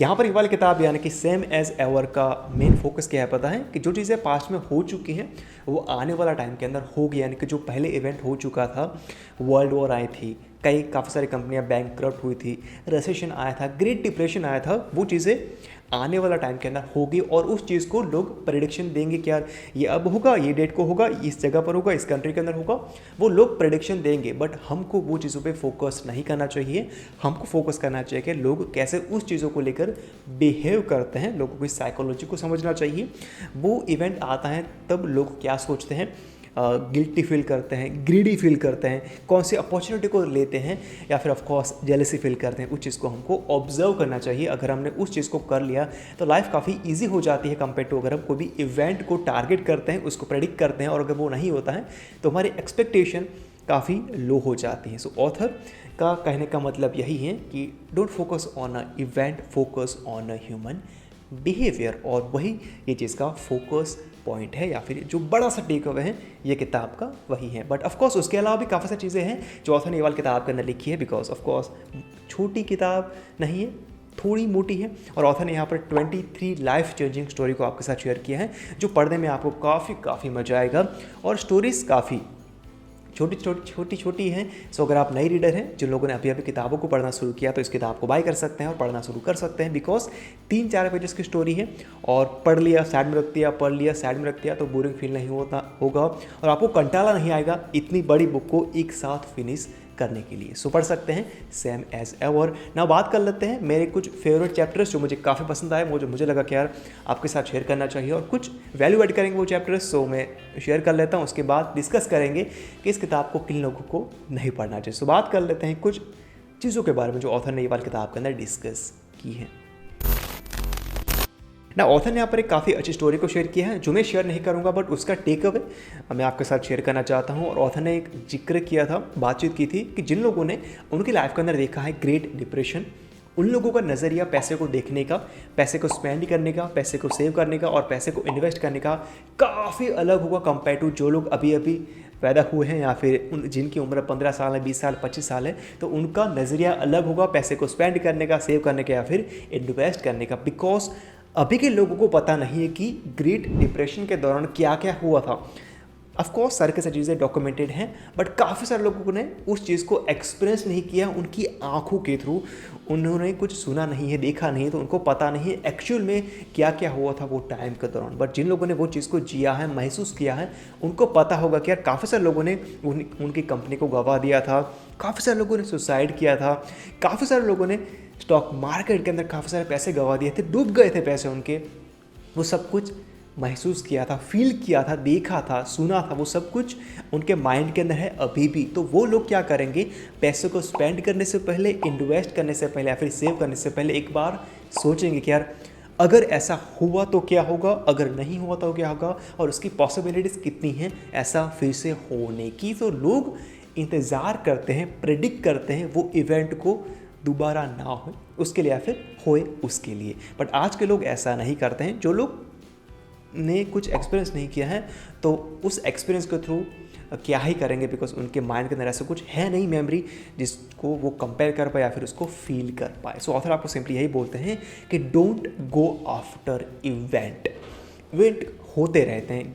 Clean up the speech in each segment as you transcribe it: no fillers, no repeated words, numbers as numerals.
यहाँ पर ये वाली किताब यानी कि सेम एज एवर का मेन फोकस क्या है पता है कि जो चीज़ें पास्ट में हो चुकी हैं वो आने वाला टाइम के अंदर होगी। यानी कि जो पहले इवेंट हो चुका था, वर्ल्ड वॉर आई थी, काफ़ी सारी कंपनियां बैंकक्रप्ट हुई थी, रिसेशन आया था, ग्रेट डिप्रेशन आया था, वो चीज़ें आने वाला टाइम के अंदर होगी और उस चीज़ को लोग प्रेडिक्शन देंगे कि यार ये अब होगा, ये डेट को होगा, इस जगह पर होगा, इस कंट्री के अंदर होगा। वो लोग प्रेडिक्शन देंगे, बट हमको वो चीज़ों पे फोकस नहीं करना चाहिए। हमको फोकस करना चाहिए कि लोग कैसे उस चीज़ों को लेकर बिहेव करते हैं, लोगों की साइकोलॉजी को समझना चाहिए। वो इवेंट आता है तब लोग क्या सोचते हैं, गिल्टी फील करते हैं, ग्रीडी फील करते हैं, कौन सी अपॉर्चुनिटी को लेते हैं, या फिर ऑफकोर्स जेलसी फील करते हैं। उस चीज़ को हमको ऑब्जर्व करना चाहिए। अगर हमने उस चीज़ को कर लिया तो लाइफ काफ़ी ईजी हो जाती है कंपेयर टू अगर हम कोई भी इवेंट को टारगेट करते हैं, उसको प्रेडिक्ट करते हैं और अगर वो नहीं होता है तो हमारी एक्सपेक्टेशन काफ़ी लो हो जाती है। सो ऑथर का कहने का मतलब यही है कि don't focus on a event, focus on a human behaviour. और वही ये चीज़ का फोकस पॉइंट है या फिर जो बड़ा सा टेक अवे है ये किताब का वही है। बट ऑफकोर्स उसके अलावा भी काफ़ी सारी चीज़ें हैं जो ऑथर ने ये वाली किताब के अंदर लिखी है। बिकॉज ऑफकोर्स छोटी किताब नहीं है, थोड़ी मोटी है और ऑथर ने यहाँ पर 23 लाइफ चेंजिंग स्टोरी को आपके साथ शेयर किया है जो पढ़ने में आपको काफ़ी मजा आएगा। और स्टोरीज़ काफ़ी छोटी हैं। सो अगर आप नई रीडर हैं, जिन लोगों ने अभी किताबों को पढ़ना शुरू किया, तो इस किताब को बाय कर सकते हैं और पढ़ना शुरू कर सकते हैं। बिकॉज 3-4 पेजेस की स्टोरी है और पढ़ लिया साइड में रख दिया, पढ़ लिया साइड में रख दिया तो बोरिंग फील नहीं होगा और आपको कंटाला नहीं आएगा इतनी बड़ी बुक को एक साथ फिनिश करने के लिए। सो पढ़ सकते हैं सेम एज एवर। ना बात कर लेते हैं मेरे कुछ फेवरेट चैप्टर्स जो मुझे काफ़ी पसंद आए, मुझे लगा कि यार आपके साथ शेयर करना चाहिए और कुछ वैल्यू ऐड करेंगे वो चैप्टर्स। सो मैं शेयर कर लेता हूँ, उसके बाद डिस्कस करेंगे कि इस किताब को किन लोगों को नहीं पढ़ना चाहिए। सो बात कर लेते हैं कुछ चीज़ों के बारे में जो ऑथर ने ये वाली किताब के अंदर डिस्कस की है। ना ऑथर ने यहाँ पर एक काफ़ी अच्छी स्टोरी को शेयर किया है जो मैं शेयर नहीं करूँगा, बट उसका टेक अवे मैं आपके साथ शेयर करना चाहता हूँ। और ऑथर ने एक जिक्र किया था, बातचीत की थी कि जिन लोगों ने उनकी लाइफ के अंदर देखा है ग्रेट डिप्रेशन, उन लोगों का नज़रिया पैसे को देखने का, पैसे को स्पेंड करने का, पैसे को सेव करने का और पैसे को इन्वेस्ट करने का काफ़ी अलग होगा कंपेयर टू जो लोग अभी पैदा हुए हैं या फिर जिनकी उम्र 15 साल है, 20 साल, 25 साल है। तो उनका नज़रिया अलग होगा पैसे को स्पेंड करने का, सेव करने का या फिर इन्वेस्ट करने का। बिकॉज अभी के लोगों को पता नहीं है कि ग्रेट डिप्रेशन के दौरान क्या क्या हुआ था। ऑफकोर्स सारी की सारी चीज़ें डॉक्यूमेंटेड हैं, बट काफ़ी सारे लोगों ने उस चीज़ को एक्सपीरियंस नहीं किया उनकी आंखों के थ्रू। उन्होंने कुछ सुना नहीं है, देखा नहीं है, तो उनको पता नहीं है एक्चुअल में क्या क्या हुआ था वो टाइम के दौरान। बट जिन लोगों ने वो चीज़ को जिया है, महसूस किया है, उनको पता होगा कि यार काफ़ी सारे लोगों ने उनकी कंपनी को गंवा दिया था, काफ़ी सारे लोगों ने सुसाइड किया था, काफ़ी सारे लोगों ने स्टॉक मार्केट के अंदर काफ़ी सारे पैसे गंवा दिए थे, डूब गए थे पैसे उनके। वो सब कुछ महसूस किया था, फील किया था, देखा था, सुना था, वो सब कुछ उनके माइंड के अंदर है अभी भी। तो वो लोग क्या करेंगे, पैसे को स्पेंड करने से पहले, इन्वेस्ट करने से पहले या फिर सेव करने से पहले एक बार सोचेंगे कि यार अगर ऐसा हुआ तो क्या होगा, अगर नहीं हुआ तो क्या होगा और उसकी पॉसिबिलिटीज़ कितनी हैं ऐसा फिर से होने की। तो लोग इंतज़ार करते हैं, प्रेडिक्ट करते हैं वो इवेंट को दोबारा ना हो उसके लिए या फिर होए उसके लिए। बट आज के लोग ऐसा नहीं करते हैं। जो लोग ने कुछ एक्सपीरियंस नहीं किया है तो उस एक्सपीरियंस के थ्रू क्या ही करेंगे, बिकॉज उनके माइंड के अंदर ऐसा कुछ है नहीं मेमोरी जिसको वो कंपेयर कर पाए या फिर उसको फील कर पाए। सो ऑथर आपको सिंपली यही बोलते हैं कि डोंट गो आफ्टर इवेंट होते रहते हैं।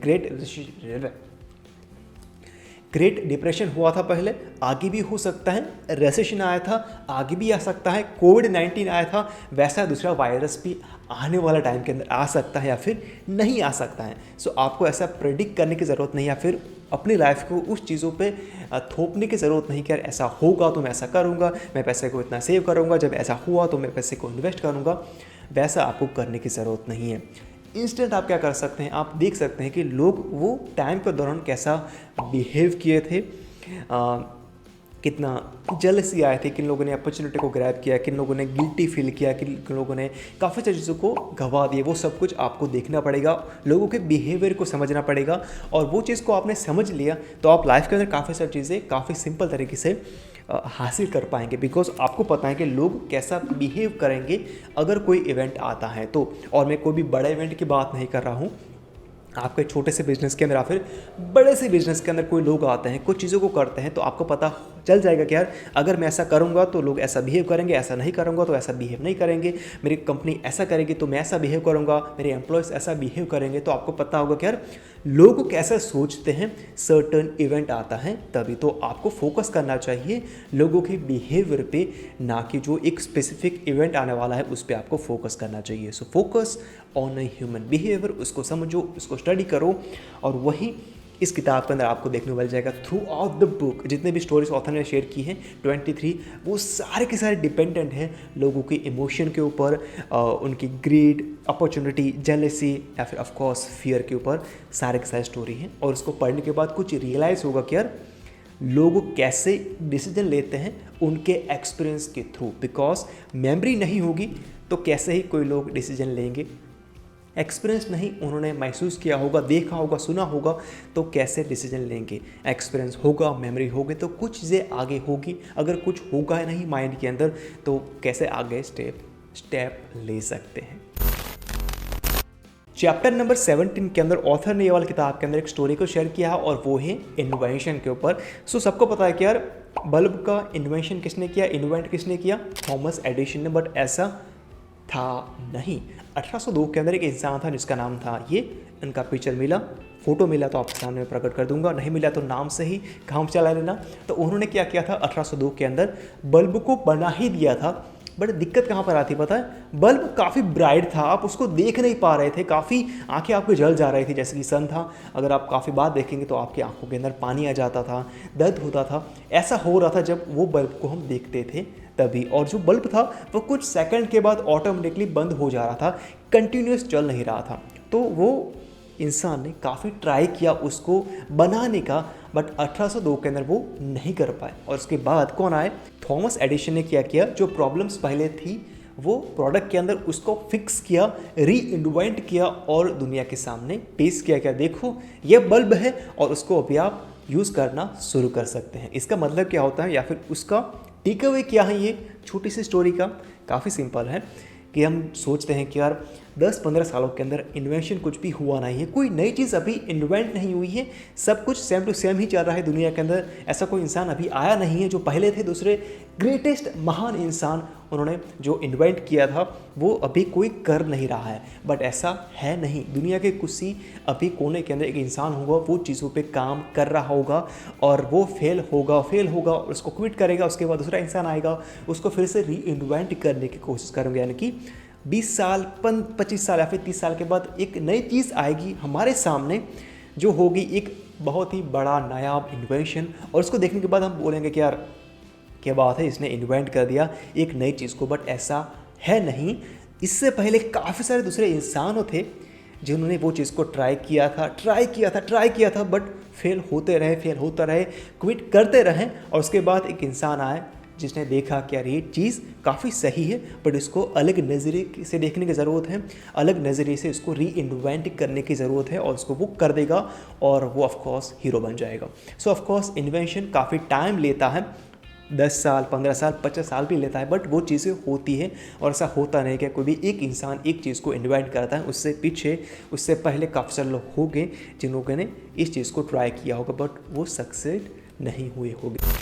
ग्रेट डिप्रेशन हुआ था पहले, आगे भी हो सकता है, रेसेशन आया था, आगे भी आ सकता है, कोविड-19 आया था, वैसा दूसरा वायरस भी आने वाला टाइम के अंदर आ सकता है या फिर नहीं आ सकता है। सो आपको ऐसा प्रेडिक्ट करने की ज़रूरत नहीं या फिर अपनी लाइफ को उस चीज़ों पे थोपने की ज़रूरत नहीं कि यार ऐसा होगा तो मैं ऐसा करूँगा, मैं पैसे को इतना सेव करूँगा, जब ऐसा हुआ तो मैं पैसे को इन्वेस्ट करूँगा। वैसा आपको करने की ज़रूरत नहीं है। इंस्टेंट आप क्या कर सकते हैं, आप देख सकते हैं कि लोग वो टाइम के दौरान कैसा बिहेव किए थे, कितना जेलसी आए थे, किन लोगों ने अपॉर्चुनिटी को ग्रैब किया, किन लोगों ने गिल्टी फील किया, किन लोगों ने काफ़ी सारी चीज़ों को गंवा दिए। वो सब कुछ आपको देखना पड़ेगा, लोगों के बिहेवियर को समझना पड़ेगा। और वो चीज़ को आपने समझ लिया तो आप लाइफ के अंदर काफ़ी सारी चीज़ें काफ़ी सिंपल तरीके से हासिल कर पाएंगे। बिकॉज आपको पता है कि लोग कैसा बिहेव करेंगे अगर कोई इवेंट आता है तो। और मैं कोई भी बड़ा इवेंट की बात नहीं कर रहा हूँ, आपके छोटे से बिजनेस के अंदर या फिर बड़े से बिजनेस के अंदर कोई लोग आते हैं, कुछ चीज़ों को करते हैं तो आपको पता चल जाएगा कि यार अगर मैं ऐसा करूँगा तो लोग ऐसा बिहेव करेंगे, ऐसा नहीं करूँगा तो ऐसा बिहेव नहीं करेंगे, मेरी कंपनी ऐसा करेगी तो मैं ऐसा बिहेव करूँगा, मेरे एम्प्लॉयज़ ऐसा बिहेव करेंगे। तो आपको पता होगा कि यार लोग कैसे सोचते हैं, सर्टन इवेंट आता है तभी। तो आपको फोकस करना चाहिए लोगों के बिहेवियर पे, ना कि जो एक स्पेसिफिक इवेंट आने वाला है उस पर आपको फोकस करना चाहिए। So focus on a human behaviour, उसको समझो, उसको स्टडी करो, और वही इस किताब के अंदर आपको देखने को मिल जाएगा। थ्रू आउट द बुक जितने भी स्टोरीज ऑथर ने शेयर की हैं 23, वो सारे के सारे डिपेंडेंट हैं लोगों के इमोशन के ऊपर, उनकी ग्रीड, अपॉर्चुनिटी, जेलेसी या फिर ऑफकोर्स फियर के ऊपर सारे के सारे स्टोरी हैं। और उसको पढ़ने के बाद कुछ रियलाइज़ होगा कि यार लोग कैसे डिसीजन लेते हैं उनके एक्सपीरियंस के थ्रू। बिकॉज मेमोरी नहीं होगी तो कैसे ही कोई लोग डिसीजन लेंगे, एक्सपीरियंस नहीं उन्होंने महसूस किया होगा, देखा होगा, सुना होगा, तो कैसे डिसीजन लेंगे। एक्सपीरियंस होगा, मेमोरी होगी तो कुछ चीज़ें आगे होगी, अगर कुछ होगा नहीं माइंड के अंदर तो कैसे आगे स्टेप ले सकते हैं। चैप्टर नंबर 17 के अंदर ऑथर ने ये वाली किताब के अंदर एक स्टोरी को शेयर किया है और वो है इन्वेंशन के ऊपर। सो सबको पता है कि यार बल्ब का इन्वेंशन किसने किया, इन्वेंट किसने किया, थॉमस एडिसन ने। बट ऐसा था नहीं। 1802 के अंदर एक इंसान था जिसका नाम था ये, इनका पिक्चर मिला, फोटो मिला तो आपके सामने प्रकट कर दूंगा, नहीं मिला तो नाम से ही काम चला लेना। तो उन्होंने क्या किया था 1802 के अंदर, बल्ब को बना ही दिया था। बट दिक्कत कहाँ पर आती पता है, बल्ब काफ़ी ब्राइट था, आप उसको देख नहीं पा रहे थे, काफ़ी आंखें आपकी जल जा रही थी, जैसे कि सन था, अगर आप काफ़ी बार देखेंगे तो आपकी आंखों के अंदर पानी आ जाता था, दर्द होता था। ऐसा हो रहा था जब वो बल्ब को हम देखते थे तभी। और जो बल्ब था वो कुछ सेकंड के बाद ऑटोमेटिकली बंद हो जा रहा था, कंटिन्यूस चल नहीं रहा था। तो वो इंसान ने काफ़ी ट्राई किया उसको बनाने का, बट 1802 के अंदर वो नहीं कर पाए। और उसके बाद कौन आए, थॉमस एडिसन ने क्या किया, जो प्रॉब्लम्स पहले थी वो प्रोडक्ट के अंदर उसको फिक्स किया, री इन्वेंट किया और दुनिया के सामने पेश किया। क्या देखो ये बल्ब है और उसको अभी आप यूज़ करना शुरू कर सकते हैं। इसका मतलब क्या होता है, या फिर उसका टेक अवे क्या है, ये छोटी सी स्टोरी का काफ़ी सिंपल है कि हम सोचते हैं कि यार 10-15 सालों के अंदर इन्वेंशन कुछ भी हुआ नहीं है, कोई नई चीज़ अभी इन्वेंट नहीं हुई है, सब कुछ सेम टू सेम ही चल रहा है दुनिया के अंदर। ऐसा कोई इंसान अभी आया नहीं है जो पहले थे, दूसरे ग्रेटेस्ट महान इंसान उन्होंने जो इन्वेंट किया था वो अभी कोई कर नहीं रहा है। बट ऐसा है नहीं, दुनिया के कुछ ही अभी कोने के अंदर एक इंसान होगा, वो चीज़ों पे काम कर रहा होगा और वो फेल होगा और उसको क्विट करेगा, उसके बाद दूसरा इंसान आएगा, उसको फिर से री इन्वेंट करने की कोशिश करेंगे। यानी कि 20 साल 25 साल या फिर 30 साल के बाद एक नई चीज़ आएगी हमारे सामने जो होगी एक बहुत ही बड़ा नायाब इन्वेंशन। और उसको देखने के बाद हम बोलेंगे कि यार क्या बात है, इसने इन्वेंट कर दिया एक नई चीज़ को। बट ऐसा है नहीं, इससे पहले काफ़ी सारे दूसरे इंसान थे जिन्होंने वो चीज़ को ट्राई किया था बट फेल होते रहे, क्विट करते रहे। और उसके बाद एक इंसान आए जिसने देखा कि यार ये चीज़ काफ़ी सही है बट इसको अलग नज़रिए से देखने की ज़रूरत है, अलग नज़रिए से इसको री इन्वेंट करने की ज़रूरत है, और उसको वो कर देगा और वो ऑफकोर्स हीरो बन जाएगा। सो ऑफकोर्स इन्वेंशन काफ़ी टाइम लेता है, 10 साल 15 साल 50 साल भी लेता है, बट वो चीज़ें होती हैं। और ऐसा होता नहीं कि कोई भी एक इंसान एक चीज़ को इन्वेंट करता है, उससे पहले काफ़ी सारे लोग होंगे जिन लोगों ने इस चीज़ को ट्राई किया होगा बट वो सक्सेस नहीं हुए होंगे।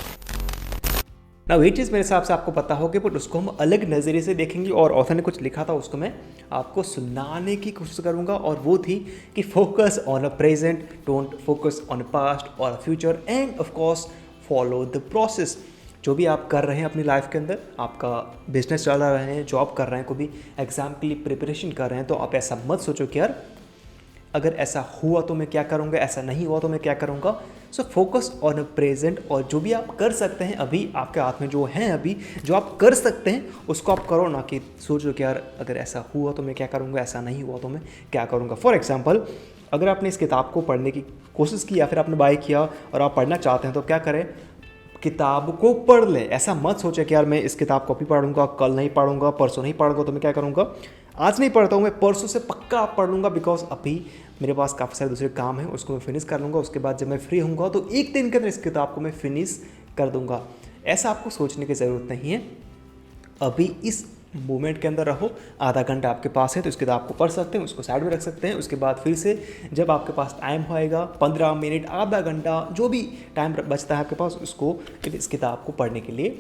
ना वही चीज़ मेरे हिसाब से आपको पता होगी बट उसको हम अलग नज़रिए से देखेंगे। और ऑथर ने कुछ लिखा था उसको मैं आपको सुनाने की कोशिश करूंगा, और वो थी कि focus on a present, don't focus on a past और future, and of course follow the process. जो भी आप कर रहे हैं अपनी लाइफ के अंदर, आपका बिजनेस चला रहे हैं, जॉब कर रहे हैं, कोई भी एग्जाम के लिए प्रिपरेशन कर रहे हैं, तो आप ऐसा मत सोचो कि यार अगर ऐसा हुआ तो मैं क्या करूँगा, ऐसा नहीं हुआ तो मैं क्या करूँगा। So focus on a present, और जो भी आप कर सकते हैं अभी आपके हाथ में जो है, अभी जो आप कर सकते हैं उसको आप करो, ना कि सोचो कि यार अगर ऐसा हुआ तो मैं क्या करूँगा, ऐसा नहीं हुआ तो मैं क्या करूँगा। फॉर एग्जाम्पल, अगर आपने इस किताब को पढ़ने की कोशिश की या फिर आपने बाय किया और आप पढ़ना चाहते हैं तो क्या करें, किताब को पढ़ लें। ऐसा मत सोचे कि यार मैं इस किताब को अभी पढ़ूंगा, कल नहीं पढ़ूंगा, परसों नहीं पढ़ूंगा तो मैं क्या करूंगा, आज नहीं पढ़ता हूँ मैं परसों से पक्का पढ़ लूँगा, बिकॉज अभी मेरे पास काफ़ी सारे दूसरे काम हैं, उसको मैं फिनिश कर लूँगा, उसके बाद जब मैं फ्री होऊंगा तो एक दिन के अंदर इस किताब को मैं फिनिश कर दूँगा। ऐसा आपको सोचने की ज़रूरत नहीं है। अभी इस मूवमेंट के अंदर रहो। आधा घंटा आपके पास है तो इस किताब को पढ़ सकते हैं, उसको साइड में रख सकते हैं। उसके बाद फिर से जब आपके पास टाइम होएगा 15 मिनट, आधा घंटा, जो भी टाइम बचता है आपके पास, उसको इस किताब को पढ़ने के लिए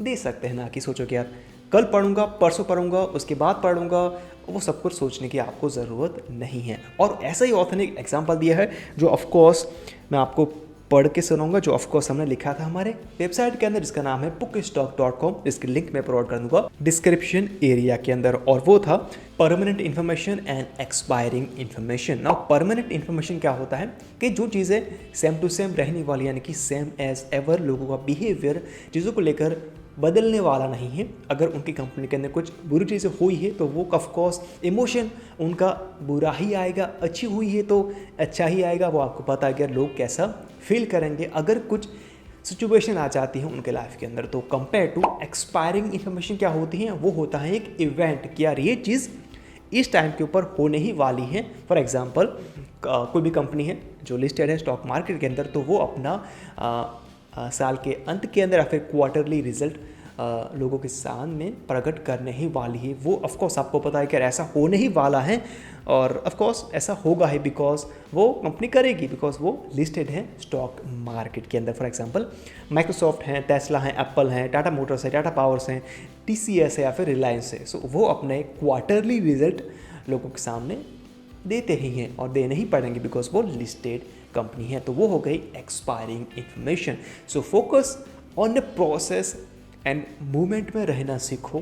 दे सकते हैं। ना कि सोचो कि यार कल पढ़ूंगा, परसों पढ़ूंगा, उसके बाद पढ़ूंगा, वो सब कुछ सोचने की आपको ज़रूरत नहीं है। और ऐसा ही ऑथर ने एक एग्जाम्पल दिया है जो ऑफकोर्स मैं आपको पढ़ के सुनाऊंगा, जो ऑफकोर्स हमने लिखा था हमारे वेबसाइट के अंदर, जिसका नाम है bookstock.com। इसकी लिंक मैं प्रोवाइड कर दूंगा डिस्क्रिप्शन एरिया के अंदर। और वो था permanent information and expiring information. Now permanent information क्या होता है कि जो चीज़ें सेम टू सेम रहने वाली, यानी कि सेम एज एवर, लोगों का बिहेवियर चीज़ों को लेकर बदलने वाला नहीं है। अगर उनकी कंपनी के अंदर कुछ बुरी चीज़ें हुई है तो वो ऑफकोर्स इमोशन उनका बुरा ही आएगा, अच्छी हुई है तो अच्छा ही आएगा। वो आपको पता है कि लोग कैसा फील करेंगे अगर कुछ सिचुएशन आ जाती है उनके लाइफ के अंदर। तो कंपेयर टू एक्सपायरिंग इन्फॉर्मेशन क्या होती है, वो होता है एक इवेंट कि यार ये चीज़ इस टाइम के ऊपर होने ही वाली है। फॉर एग्जांपल कोई भी कंपनी है जो लिस्टेड है स्टॉक मार्केट के अंदर, तो वो अपना साल के अंत के अंदर या फिर क्वार्टरली रिजल्ट लोगों के सामने प्रकट करने ही वाली है। वो ऑफकोर्स आपको पता है कि ऐसा होने ही वाला है, और ऑफकोर्स ऐसा होगा ही बिकॉज वो कंपनी करेगी, बिकॉज वो लिस्टेड है स्टॉक मार्केट के अंदर। फॉर एग्जांपल माइक्रोसॉफ्ट है, टेस्ला है, एप्पल है, टाटा मोटर्स है, टाटा पावर्स हैं, TCS है या फिर रिलायंस है। सो वो अपने क्वार्टरली रिजल्ट लोगों के सामने देते ही हैं और देने ही पड़ेंगे बिकॉज वो लिस्टेड कंपनी है। तो वो हो गई expiring information. So focus on the process and movement में रहना सीखो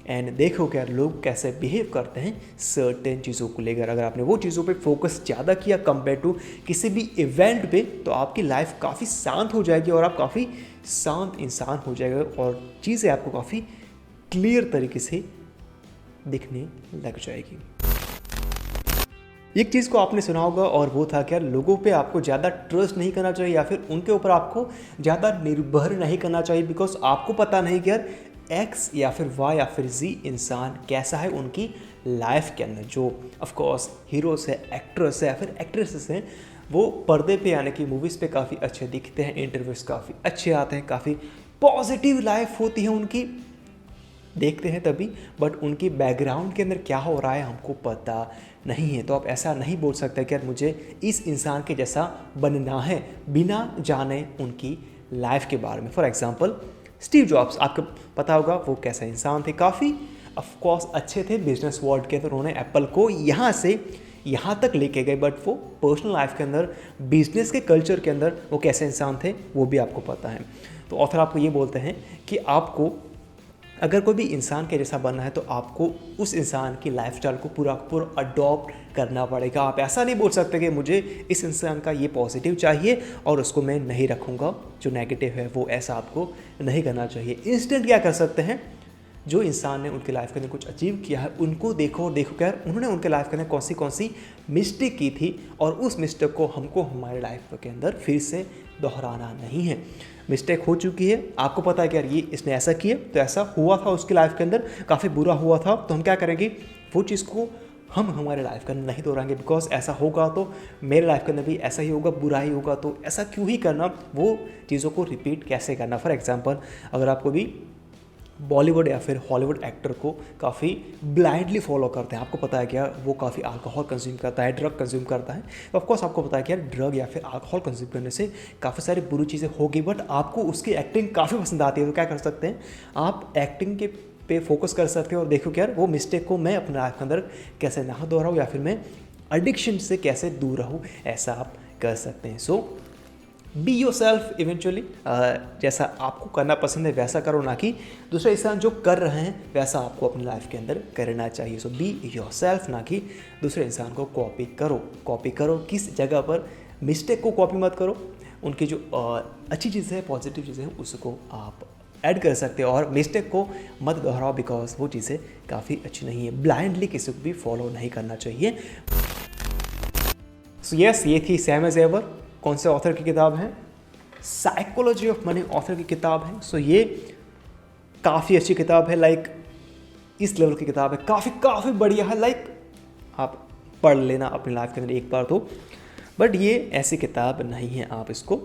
एंड देखो कि यार लोग कैसे बिहेव करते हैं सर्टेन चीज़ों को लेकर। अगर आपने वो चीज़ों पे फोकस ज़्यादा किया कंपेयर टू किसी भी इवेंट पे, तो आपकी लाइफ काफ़ी शांत हो जाएगी और आप काफ़ी शांत इंसान हो जाएगा और चीज़ें आपको काफ़ी क्लियर तरीके से दिखने लग जाएगी। एक चीज़ को आपने सुना होगा और वो था क्या, लोगों पे आपको ज़्यादा ट्रस्ट नहीं करना चाहिए या फिर उनके ऊपर आपको ज़्यादा निर्भर नहीं करना चाहिए, बिकॉज आपको पता नहीं कि यार एक्स या फिर वाई या फिर जी इंसान कैसा है उनकी लाइफ के अंदर। जो ऑफकोर्स हीरोज़ है, एक्ट्रेस है या फिर एक्ट्रेसेस हैं, वो पर्दे पे यानी कि मूवीज़ पे काफ़ी अच्छे दिखते हैं, इंटरव्यूज़ काफ़ी अच्छे आते हैं, काफ़ी पॉजिटिव लाइफ होती है उनकी, देखते हैं तभी, बट उनकी बैकग्राउंड के अंदर क्या हो रहा है हमको पता नहीं है। तो आप ऐसा नहीं बोल सकते कि यार मुझे इस इंसान के जैसा बनना है बिना जाने उनकी लाइफ के बारे में। फॉर एग्जांपल स्टीव जॉब्स, आपको पता होगा वो कैसा इंसान थे, काफ़ी ऑफकोर्स अच्छे थे बिजनेस वर्ल्ड के अंदर, उन्होंने एप्पल को यहाँ से यहाँ तक लेके गए, बट वो पर्सनल लाइफ के अंदर, बिजनेस के कल्चर के अंदर वो कैसे इंसान थे वो भी आपको पता है। तो ऑथर आपको ये बोलते हैं कि आपको अगर कोई भी इंसान के जैसा बनना है तो आपको उस इंसान की लाइफस्टाइल को पूरा अडॉप्ट करना पड़ेगा। आप ऐसा नहीं बोल सकते कि मुझे इस इंसान का ये पॉजिटिव चाहिए और उसको मैं नहीं रखूँगा, जो नेगेटिव है वो, ऐसा आपको नहीं करना चाहिए। इंस्टेंट क्या कर सकते हैं, जो इंसान ने उनकी लाइफ के अंदर कुछ अचीव किया है उनको देखो और देखो क्या उन्होंने उनके लाइफ के अंदर कौन सी मिस्टेक की थी और उस मिस्टेक को हमको हमारे लाइफ के अंदर फिर से दोहराना नहीं है। मिस्टेक हो चुकी है, आपको पता है कि यार ये इसने ऐसा किया तो ऐसा हुआ था उसकी लाइफ के अंदर, काफ़ी बुरा हुआ था, तो हम क्या करेंगे, वो चीज़ को हम हमारे लाइफ के अंदर नहीं दोहराएंगे, बिकॉज ऐसा होगा तो मेरे लाइफ के अंदर भी ऐसा ही होगा, बुरा ही होगा, तो ऐसा क्यों ही करना, वो चीज़ों को रिपीट कैसे करना। फॉर एग्जांपल अगर आपको भी बॉलीवुड या फिर हॉलीवुड एक्टर को काफ़ी ब्लाइंडली फॉलो करते हैं, आपको पता है क्या वो काफ़ी अल्कोहल कंज्यूम करता है, ड्रग कंज्यूम करता है, तो ऑफकोर्स आपको पता है कि यार ड्रग या फिर अल्कोहल कंज्यूम करने से काफ़ी सारी बुरी चीज़ें होगी, बट आपको उसकी एक्टिंग काफ़ी पसंद आती है, तो क्या कर सकते हैं आप एक्टिंग के पे फोकस कर सकते हो और देखो कि यार वो मिस्टेक को मैं अपने लाइफ के अंदर कैसे ना दोहराऊँ या फिर मैं एडिक्शन से कैसे दूर रहूँ, ऐसा आप कर सकते हैं। सो बी योर सेल्फ इवेंचुअली, जैसा आपको करना पसंद है वैसा करो, ना कि दूसरे इंसान जो कर रहे हैं वैसा आपको अपनी लाइफ के अंदर करना चाहिए। सो बी योर सेल्फ, ना कि दूसरे इंसान को कॉपी करो किस जगह पर, मिस्टेक को कॉपी मत करो, उनकी जो अच्छी चीज़ें हैं, पॉजिटिव चीज़ें हैं, उसको आप ऐड कर सकते हो और मिस्टेक को मत दोहराओ, बिकॉज वो चीज़ें काफ़ी अच्छी नहीं है। ब्लाइंडली किसी को भी फॉलो नहीं करना चाहिए। सो यस, ये थी सेम एज एवर। कौन से ऑथर की किताब है, साइकोलॉजी ऑफ मनी ऑथर की किताब है। सो ये काफ़ी अच्छी किताब है, लाइक इस लेवल की किताब है, काफ़ी बढ़िया है, लाइक आप पढ़ लेना अपनी लाइफ के अंदर एक बार तो, बट ये ऐसी किताब नहीं है आप इसको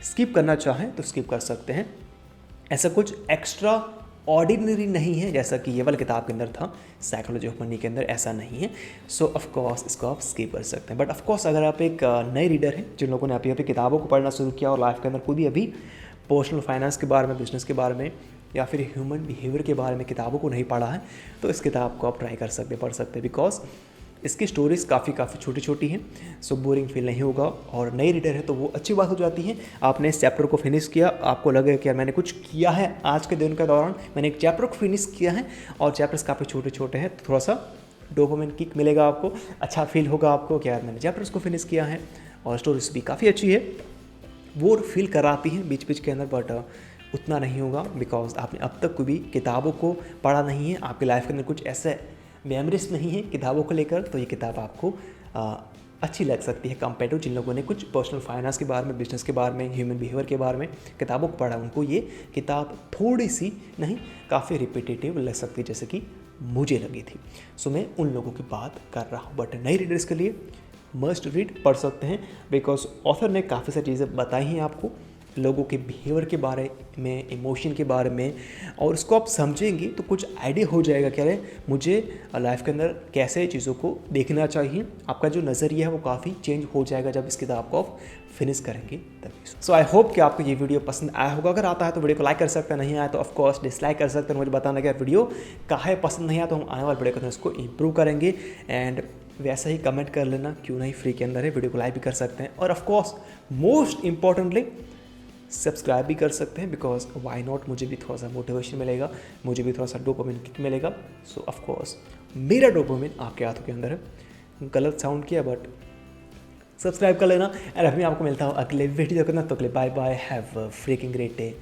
स्किप करना चाहें तो स्किप कर सकते हैं। ऐसा कुछ एक्स्ट्रा ऑर्डिनरी नहीं है जैसा कि ये वाला किताब के अंदर था, साइकोलॉजी ऑफ मनी के अंदर ऐसा नहीं है। सो ऑफ कोर्स इसको आप स्किप कर सकते हैं। बट ऑफ कोर्स अगर आप एक नए रीडर हैं जिन लोगों ने अभी अभी किताबों को पढ़ना शुरू किया और लाइफ के अंदर कोई भी अभी पर्सनल फाइनेंस के बारे में, बिजनेस के बारे में या फिर ह्यूमन बिहेवियर के बारे में किताबों को नहीं पढ़ा है, तो इस किताब को आप ट्राई कर सकते, पढ़ सकते हैं। बिकॉज इसकी स्टोरीज़ काफ़ी छोटी छोटी हैं, सो बोरिंग फील नहीं होगा। और नई रीडर है तो वो अच्छी बात हो जाती है। आपने इस चैप्टर को फिनिश किया, आपको लगे कि यार मैंने कुछ किया है आज के दिन के दौरान, मैंने एक चैप्टर को फिनिश किया है और चैप्टर्स काफ़ी छोटे छोटे हैं, तो थोड़ा सा डोपामिन किक मिलेगा आपको, अच्छा फील होगा आपको कि यार मैंने चैप्टर्स को फिनिश किया है। और स्टोरीज भी काफ़ी अच्छी है, वो फील कराती हैं बीच बीच के अंदर, बट उतना नहीं होगा बिकॉज आपने अब तक कोई भी किताबों को पढ़ा नहीं है, आपकी लाइफ के अंदर कुछ ऐसे मेमोरीज नहीं है किताबों को लेकर, तो ये किताब आपको अच्छी लग सकती है कंपेयर टू जिन लोगों ने कुछ पर्सनल फाइनेंस के बारे में, बिजनेस के बारे में, ह्यूमन बिहेवियर के बारे में किताबों को पढ़ा। उनको ये किताब थोड़ी सी नहीं, काफ़ी रिपीटेटिव लग सकती है जैसे कि मुझे लगी थी। सो मैं उन लोगों की बात कर रहा हूँ। बट नई रीडर्स के लिए मस्ट रीड पढ़ सकते हैं बिकॉज ऑथर ने काफ़ी सारी चीज़ें बताई हैं आपको, लोगों के बिहेवियर के बारे में, इमोशन के बारे में, और उसको आप समझेंगे तो कुछ आइडिया हो जाएगा क्या है मुझे लाइफ के अंदर कैसे चीज़ों को देखना चाहिए। आपका जो नज़रिया है वो काफ़ी चेंज हो जाएगा जब इस किताब को आप फिनिश करेंगे तभी। सो आई होप कि आपको ये वीडियो पसंद आया होगा। अगर आता है तो वीडियो को लाइक कर सकते हैं, नहीं आया तो ऑफकोर्स डिसलाइक कर सकते हैं। मुझे बताना कि वीडियो काहे पसंद नहीं आया, तो हम आने वाले वीडियो के अंदर उसको इम्प्रूव करेंगे। एंड वैसा ही कमेंट कर लेना, क्यों नहीं, फ्री के अंदर है, वीडियो को लाइक भी कर सकते हैं। और ऑफकोर्स मोस्ट इंपॉर्टेंटली सब्सक्राइब भी कर सकते हैं बिकॉज वाई नॉट, मुझे भी थोड़ा सा मोटिवेशन मिलेगा, मुझे भी थोड़ा सा डोपामिन किक मिलेगा। सो ऑफकोर्स मेरा डोपामिन आपके हाथों के अंदर है। गलत साउंड किया बट सब्सक्राइब कर लेना। एंड अभी मैं आपको मिलता हूँ अगले वीडियो के अंदर, तो अगले bye bye, have a freaking great day.